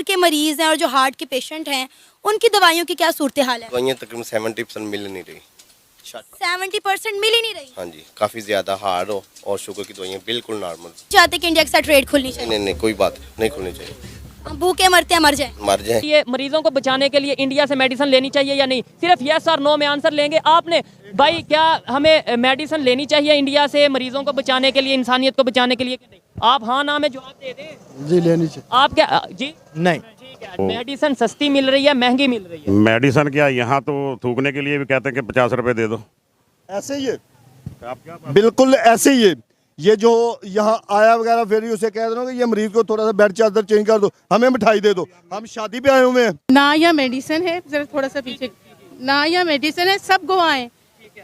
Sugar के मरीज़ हैं और जो हार्ट के पेशेंट हैं, उनकी दवाइयों की क्या सूरत हाल है? दवाइयाँ तकरीबन 70% मिल नहीं रही। 70% मिल ही नहीं रही। हाँ जी, काफ़ी ज़्यादा हार्ड हो और शुगर की दवाइयाँ बिल्कुल नॉर्मल। चाहते कि इंडिया के साथ ट्रेड खुलनी चाहिए। नहीं, कोई बात नहीं खुलनी चाहिए। हम भूखे मरते हैं, मर जाए। मर जाए। ये मरीजों को बचाने के लिए इंडिया से मेडिसिन लेनी चाहिए या नहीं? सिर्फ यस और नो में आंसर लेंगे आपने। भाई क्या हमें मेडिसिन लेनी चाहिए इंडिया से मरीजों को बचाने के लिए, इंसानियत को बचाने के लिए कि नहीं? आप हाँ ना में जवाब दे दें। जी लेनी चाहिए। आप क्या जी? नहीं। ठीक है, मेडिसिन सस्ती मिल रही है, महंगी मिल रही है? मेडिसिन क्या, यहाँ तो थूकने के लिए भी कहते हैं कि 50 रुपए दे दो। ऐसे ही है, बिल्कुल ऐसे ही है। ये जो यहाँ आया वगैरह फिर उसे कह दो कि ये मरीज को थोड़ा सा बेड चादर चेंज कर दो, हमें मिठाई दे दो, हम शादी पे आए हुए हैं। ना या मेडिसिन है, जरा थोड़ा सा पीछे, ना या मेडिसिन है, सब गोवाएं।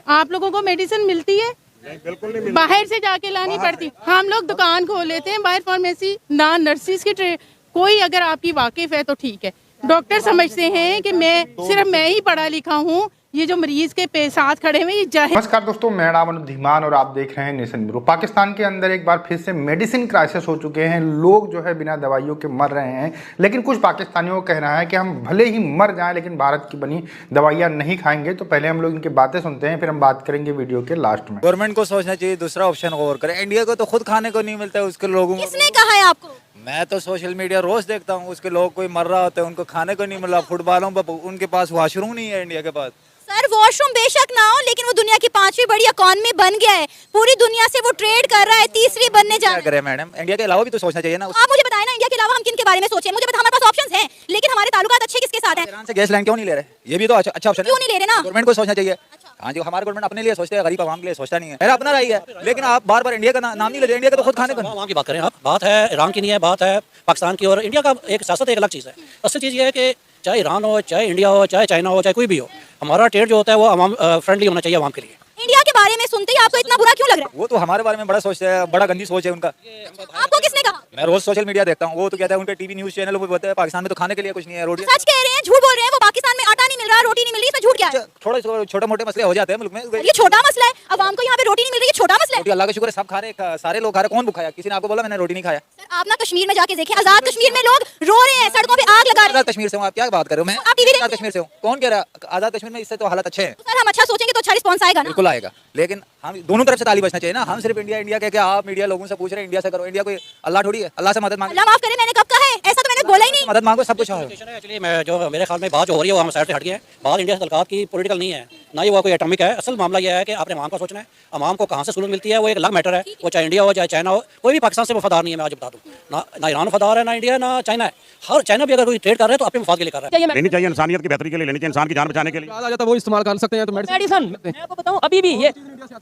आप लोगों को मेडिसिन मिलती है? बिल्कुल नहीं। बाहर से जाके लानी पड़ती। हम लोग दुकान खोल लेते हैं बाहर फार्मेसी, ना नर्सिस की कोई अगर आपकी वाकिफ है तो ठीक है। डॉक्टर समझते हैं कि सिर्फ मैं ही पढ़ा लिखा हूँ, ये जो मरीज के साथ खड़े हुए ये जाहिर। नमस्कार दोस्तों, मैं नाम अनुप धीमान और आप देख रहे हैं नेशन ब्यूरो। पाकिस्तान के अंदर एक बार फिर से मेडिसिन क्राइसिस हो चुके हैं। लोग जो है बिना दवाइयों के मर रहे हैं, लेकिन कुछ पाकिस्तानियों को कहना है कि हम भले ही मर जाएं लेकिन भारत की बनी दवाइयां नहीं खाएंगे। तो पहले हम लोग इनकी बातें सुनते हैं, फिर हम बात करेंगे वीडियो के लास्ट में। गवर्नमेंट को सोचना चाहिए दूसरा ऑप्शन गौर करें। इंडिया को तो खुद खाने को नहीं मिलता है, उसके लोगों को। किसने कहा है आपको? मैं तो सोशल मीडिया रोज देखता हूँ, उसके लोग कोई मर रहा होता है, उनको खाने को नहीं मिल रहा। फुटबॉलों पर उनके पास वॉशरूम नहीं है इंडिया के पास। सर वॉशरूम बेशक ना हो, लेकिन वो दुनिया की 5वीं बड़ी इकॉनमी बन गया है। पूरी दुनिया से वो ट्रेड कर रहा है, तीसरी बनने जा रहा है। क्या करें मैडम, इंडिया के अलावा भी तो सोचना चाहिए ना। आप मुझे बताएं ना, इंडिया के अलावा हम किन के बारे में सोचें? मुझे बता, हमारे पास ऑप्शंस हैं, लेकिन हमारे ताल्लुकात अच्छे किसके साथ हैं? ईरान से गैस लाइन क्यों नहीं ले रहे? ये भी तो अच्छा ऑप्शन है। क्यों नहीं ले रहे ना? गवर्नमेंट को सोचना चाहिए। हाँ जी, हमारे गवर्नमेंट अपने लिए सोचते हैं, गरीब आवाम के लिए सोचता नहीं है। मेरा अपना राय है, लेकिन आप बार बार इंडिया का नाम नहीं लेते। इंडिया का तो खुद खाने को। वहाँ की बात करें आप, बात है ईरान की नहीं है, बात है पाकिस्तान की। और इंडिया का एक सियासत एक अलग चीज़ है। असल चीज़ ये है कि चाहे ईरान हो, चाहे इंडिया हो, चाहे चाइना हो, चाहे कोई भी हो, हमारा ट्रेड जो होता है वो आवाम फ्रेंडली होना चाहिए आवाम के लिए। इंडिया के बारे में सुनते ही आपको इतना बुरा क्यों लग रहा है? वो तो हमारे बारे में बड़ा सोचते हैं, बड़ा गंदी सोच है उनका। आपको किसने कहा? मैं रोज सोशल मीडिया देखता हूँ, वो तो कहता है उनके टीवी न्यूज़ चैनल वो बताते हैं पाकिस्तान में तो खाने के लिए कुछ नहीं है। रोटी सच कह रहे हैं, झूठ बोल रहे हैं? वो पाकिस्तान में आटा नहीं मिल रहा, रोटी नहीं मिल रही, इसमें झूठ क्या है? थोड़ा छोटे मोटे मसले हो जाते हैं मुल्क में। ये छोटा मसला है, अवाम को यहाँ पे रोटी नहीं मिल रही, ये छोटा मसला है। रोटी अल्लाह का शुक्र है सब खा रहे, सारे लोग खा रहे। कौन भूखा है? किसी ने आपको बोला मैंने रोटी नहीं खाया? सर आप ना कश्मीर में जाके देखें, आजाद कश्मीर में लोग रो रहे हैं, सड़कों पे आग लगा रहे हैं। आजाद कश्मीर से हूँ, आप क्या बात कर रहे हो? मैं आप टीवी आजाद कश्मीर से हूँ। कौन कह रहा है आजाद कश्मीर में? इससे तो हालत अच्छे हैं। सर हम अच्छा सोचेंगे तो अच्छा रिस्पॉन्स आएगा ना? बिल्कुल आएगा, लेकिन हम दोनों तरफ से ताली बचना चाहिए ना। हम सिर्फ इंडिया इंडिया कह के आप मीडिया लोगों से पूछ रहे हैं इंडिया से करो। इंडिया कोई अल्लाह थोड़ी है, अल्लाह से मदद मांगो। अल्लाह माफ करे, मैंने कब कहा है? ऐसा तो मैंने बोला ही नहीं। मदद मांगो, सब कुछ है। एक्चुअली मैं जो मेरे ख्याल में बात जो हो रही है वो हम साइड से हट गए हैं। बात इंडिया से तल्कात की पॉलिटिकल नहीं है, ना ही वो कोई एटॉमिक है। असल मामला ये है कि आपने आवाम का सोचना है, आवाम को कहाँ से सुलूक मिलती है वो एक अलग मैटर है। वो चाहे इंडिया हो चाहे चाइना हो, कोई भी पाकिस्तान से वफादार नहीं है। मैं आज बता दूँ, ना ईरान वफादार है, ना इंडिया, ना चाइना है। हर चाइना भी अगर कोई ट्रेड कर रहे हैं तो अपने मफाद के लिए कर रहा है। लेनी चाहिए, इंसानियत की बेहतरी के लिए लेनी चाहिए, इंसान की जान बचाने के लिए। आ जाता वो इस्तेमाल कर सकते हैं तो मेडिसिन मैं आपको बताऊं, अभी भी ये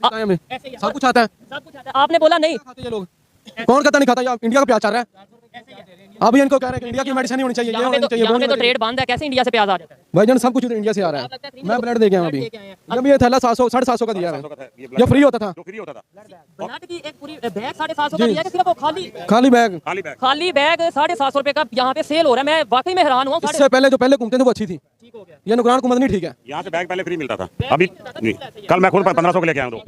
सब कुछ आता है। सब कुछ आता है। आपने बोला नहीं, ये लोग कौन कहता नहीं खाता? ये इंडिया का प्याज चल रहा है। अभी इनको कह रहे हैं कि इंडिया की मेडिसिन नहीं होनी चाहिए, ये यहाँ पे होनी चाहिए, वो तो नहीं होनी ट्रेड बंद है, कैसे इंडिया से प्याज आ जाता है? चाहिए। भाईजान सब कुछ इंडिया से आ रहा है। मैं ब्लड दे गया हूं अभी, जब ये थैला 700 750 का दिया है, ये फ्री होता था। ब्लड की एक पूरी बैग 750 का दिया है, सिर्फ वो खाली बैग खाली बैग 750 रुपए का यहाँ पे सेल हो रहा है। मैं वाकई में हैरान हुआ। इससे पहले जो पहले घूमते थे वो अच्छी थी, ये नुकसान को मत नहीं ठीक है। यहाँ से बैग पहले फ्री मिलता था, अभी नहीं। कल मैं खुद 1500 के लेके आया हूँ।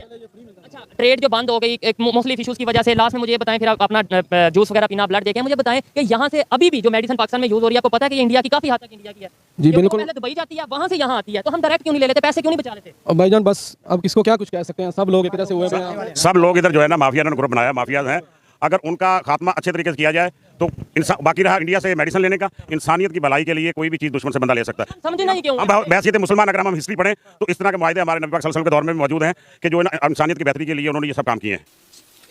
अच्छा, ट्रेड जो बंद हो गई एक मुख्तलिफ इशूज़ की वजह से, लास्ट में मुझे बताएं, फिर आप अपना जूस वगैरह पीना, ब्लड देखें, मुझे बताएं कि यहाँ से अभी भी जो मेडिसिन पाकिस्तान में यूज हो रही है, आपको पता है कि इंडिया की काफी हद तक इंडिया की है जी? बिल्कुल। पहले दुबई जाती है, वहाँ से यहाँ आती है, तो हम डायरेक्ट क्यों नहीं ले लेते? पैसे क्यों नहीं बचा लेते? और भाईजान बस अब किसको क्या कुछ कह सकते हैं, सब लोग एक तरह से हुए हैं। सब लोग इधर जो है ना माफिया ने ग्रुप बनाया, माफिया हैं। अगर उनका खात्मा अच्छे तरीके से किया जाए तो बाकी रहा इंडिया से मेडिसिन लेने का, इंसानियत की भलाई के लिए कोई भी चीज़ दुश्मन से बंदा ले सकता है। समझे नहीं क्यों? हम बैसियत मुसलमान अगर हम हिस्ट्री पढ़ें तो इस तरह के मायदे हमारे नबी पाक सल्लल्लाहु अलैहि वसल्लम के दौर में भी मौजूद हैं कि जो इंसानियत की बेहतरी के लिए उन्होंने ये सब काम किए हैं।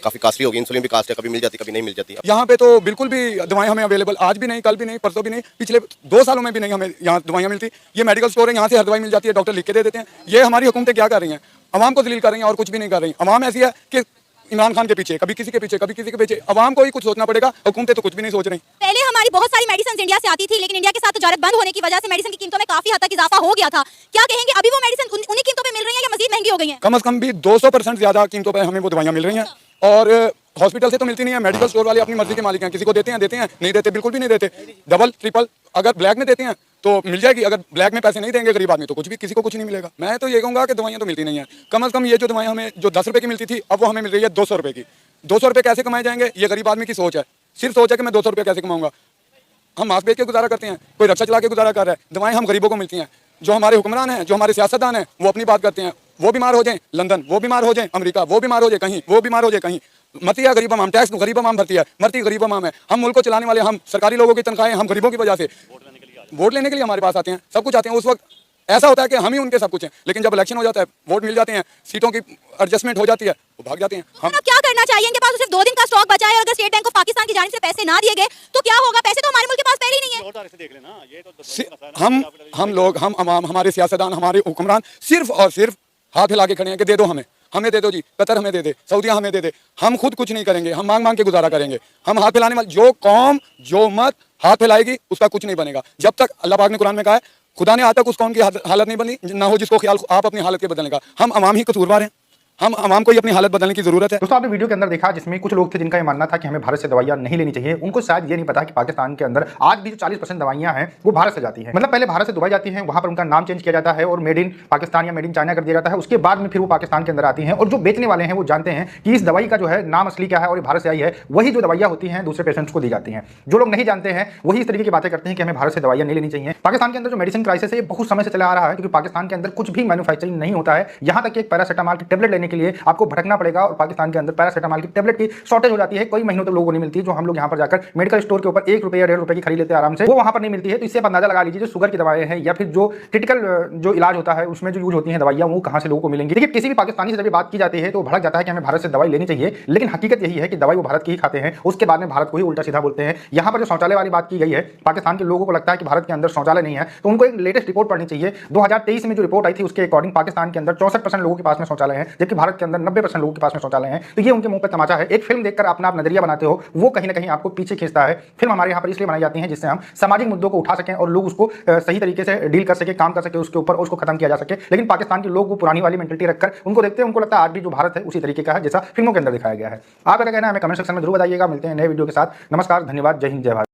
काफ़ी कॉस्टली होगी, इंसुलिन भी कॉस्ट है, कभी मिल जाती कभी नहीं मिल जाती। यहाँ पे तो बिल्कुल भी दवाएं हमें अवेलेबल आज भी नहीं, कल भी नहीं, परसों भी नहीं, पिछले 2 सालों में भी नहीं हमें यहाँ दवाइयाँ मिलती। ये मेडिकल स्टोर है, यहाँ से हर दवाई मिल जाती है, डॉक्टर लिख के दे देते हैं। ये हमारी हुकूमतें क्या कर रही हैं? अवाम को दलील कर रही हैं और कुछ भी नहीं कर रही। अवाम ऐसी है कि इमरान खान के पीछे, कभी किसी के पीछे, कभी किसी के पीछे। अवाम को ही कुछ सोचना पड़ेगा, हुकूमतें तो कुछ भी नहीं सोच रही। पहले हमारी बहुत सारी मेडिसिन इंडिया से आती थी, लेकिन इंडिया के साथ तजारत बंद होने की वजह से मेडिसिन की कीमतों में काफी हद तक इजाफा हो गया था। क्या कहेंगे, अभी वो मेडिसिन उन्हीं कीमतों पे मिल रही है या मजीद महंगी हो गई है? कम से कम भी 200% ज्यादा कीमतों पर हमें वो दवाइयाँ मिल रही हैं। और हॉस्पिटल से तो मिलती नहीं है, मेडिकल स्टोर वाले अपनी मर्जी के मालिक हैं। किसी को देते हैं, नहीं देते, बिल्कुल भी नहीं देते। डबल ट्रिपल अगर ब्लैक में देते हैं तो मिल जाएगी, अगर ब्लैक में पैसे नहीं देंगे गरीब आदमी तो कुछ भी, किसी को कुछ नहीं मिलेगा। मैं तो ये कहूँगा कि दवाइयाँ तो मिलती नहीं है। कम से कम ये जो दवाइयाँ हमें जो 10 रुपये की मिलती थी, अब वो हमें मिल रही है 200 रुपये की। 200 रुपये कैसे कमाए जाएंगे? ये गरीब आदमी की सोच है, सिर्फ सोच है कि मैं 200 रुपये कैसे कमाऊंगा। हम मास्क बेच के गुजारा करते हैं, कोई रक्षा चला के गुजारा कर रहा है, दवाएं हम गरीबों को मिलती हैं। जो हमारे हुक्मरान हैं, जो हमारे सियासतदान हैं, वो अपनी बात करते हैं, वो बीमार हो जाएं लंदन, वो बीमार हो जाएं अमेरिका, वो बीमार हो जाए कहीं, वो बीमार हो जाए कहीं, मरती है गरीब आवाम, टैक्स गरीब आवाम भरती है, मरती गरीब आवाम है। हम मुल्क को चलाने वाले, हम सरकारी लोगों की तनख्वाहें हम गरीबों की वजह से वोट लेने के लिए हमारे पास आते हैं, सब कुछ आते हैं। उस वक्त ऐसा होता है कि हम ही उनके सब कुछ हैं, लेकिन जब इलेक्शन हो जाता है, वोट मिल जाते हैं, सीटों की एडजस्टमेंट हो जाती है, वो भाग जाते हैं। हम अब क्या करना चाहिए? इनके पास सिर्फ 2 दिन का स्टॉक बचा है और अगर स्टेट बैंक को पाकिस्तान की जानिब से पैसे ना दिए गए तो क्या होगा? पैसे तो हमारे मुल्क के पास पहले ही नहीं है। हम लोग, हम अवाम, हमारे सियासतदान, हमारे हुक्मरान सिर्फ और सिर्फ हाथ हिला के खड़े हैं कि दे दो हमें दे दो जी, कतर हमें दे दे, सऊदिया हमें दे दे। हम खुद कुछ नहीं करेंगे, हम मांग मांग के गुजारा करेंगे। हम हाथ फैलाने वाले, जो कौम जो उम्मत हाथ फैलाएगी उसका कुछ नहीं बनेगा। जब तक अल्लाह पाक ने कुरान में कहा है, खुदा ने आज तक उस कौम की हालत नहीं बदली ना हो जिसको ख्याल आप अपनी हालत के बदलने का। हम अवाम ही कसूरवार हैं, हम अवाम को ही अपनी हालत बदलने की जरूरत है। दोस्तों, आपने वीडियो के अंदर देखा जिसमें कुछ लोग थे जिनका ये मानना था कि हमें भारत से दवाइयां नहीं लेनी चाहिए। उनको शायद ये नहीं पता कि पाकिस्तान के अंदर आज भी जो 40% दवाइयां हैं वो भारत से जाती हैं। मतलब पहले भारत से दुबई जाती हैं, वहां पर उनका नाम चेंज किया जाता है और मेड इन पाकिस्तान या मेड इन चाइना कर दिया जाता है। उसके बाद में फिर वो पाकिस्तान के अंदर आती हैं और जो बेचने वाले हैं वो जानते हैं कि इस दवाई का जो है नाम असली क्या है और भारत से आई है। वही जो दवाइयां होती हैं दूसरे पेशेंट्स को दी जाती हैं। जो लोग नहीं जानते हैं वही इस तरीके की बातें करते हैं कि हमें भारत से दवाइयां नहीं लेनी चाहिए। पाकिस्तान के अंदर जो मेडिसिन क्राइसिस है ये बहुत समय से चला आ रहा है, क्योंकि पाकिस्तान के अंदर कुछ भी मैन्युफैक्चरिंग नहीं होता है। यहां तक कि एक पैरासीटामोल की टेबलेट लेने के लिए आपको भटकना पड़ेगा और पाकिस्तान के अंदर पैरासीटामोल की टेबलेट की शॉर्टेज हो जाती है। कई महीनों तक लोगों को नहीं मिलती है। जो हम लोग यहां पर जाकर मेडिकल स्टोर के ऊपर 1 रुपये या 1.5 रुपये की खरीद लेते हैं आराम से, वो वहां पर नहीं मिलती है। तो इससे आप अंदाजा लगा लीजिए जो शुगर की दवाएं हैं या फिर जो क्रिटिकल जो इलाज होता है उसमें जो यूज होती हैं दवाइयां, वो कहां से लोगों को मिलेंगी। देखिए, किसी भी पाकिस्तानी से जब बात की जाती है तो भड़क जाता है कि हमें भारत से दवाई लेनी चाहिए, लेकिन हकीकत यही है कि दवाई वो भारत की ही खाते हैं, उसके बाद में भारत को ही उल्टा सीधा बोलते हैं। यहां पर जो शौचालय वाली बात की गई है, पाकिस्तान के लोगों को लगता है कि भारत के अंदर शौचालय नहीं है, तो उनको एक लेटेस्ट रिपोर्ट पढ़नी चाहिए। 2023 में जो रिपोर्ट आई थी उसके अकॉर्डिंग पाकिस्तान के अंदर 64% लोगों के पास में शौचालय है, जबकि भारत के अंदर 90% लोगों के पास में शौचालय है। तो ये उनके मुंह पर तमाचा है। एक फिल्म देखकर अपना आप नजरिया बनाते हो, वो कहीं ना कहीं आपको पीछे खींचता है। फिल्म हमारे यहाँ पर इसलिए बनाई जाती है जिससे हम सामाजिक मुद्दों को उठा सकें और लोग उसको सही तरीके से डील कर सके, काम कर सके उसके ऊपर, उसको खत्म किया जा सके। लेकिन पाकिस्तान के लोग वो पुरानी वाली मेंटलिटी रखकर उनको देखते हैं, उनको लगता है आज भी जो भारत है उसी तरीके का है जैसा फिल्मों के अंदर दिखाया गया है। आप क्या कहना है हमें कमेंट सेक्शन में जरूर बताइएगा। मिलते हैं नए वीडियो के साथ। नमस्कार, धन्यवाद, जय हिंद, जय भारत।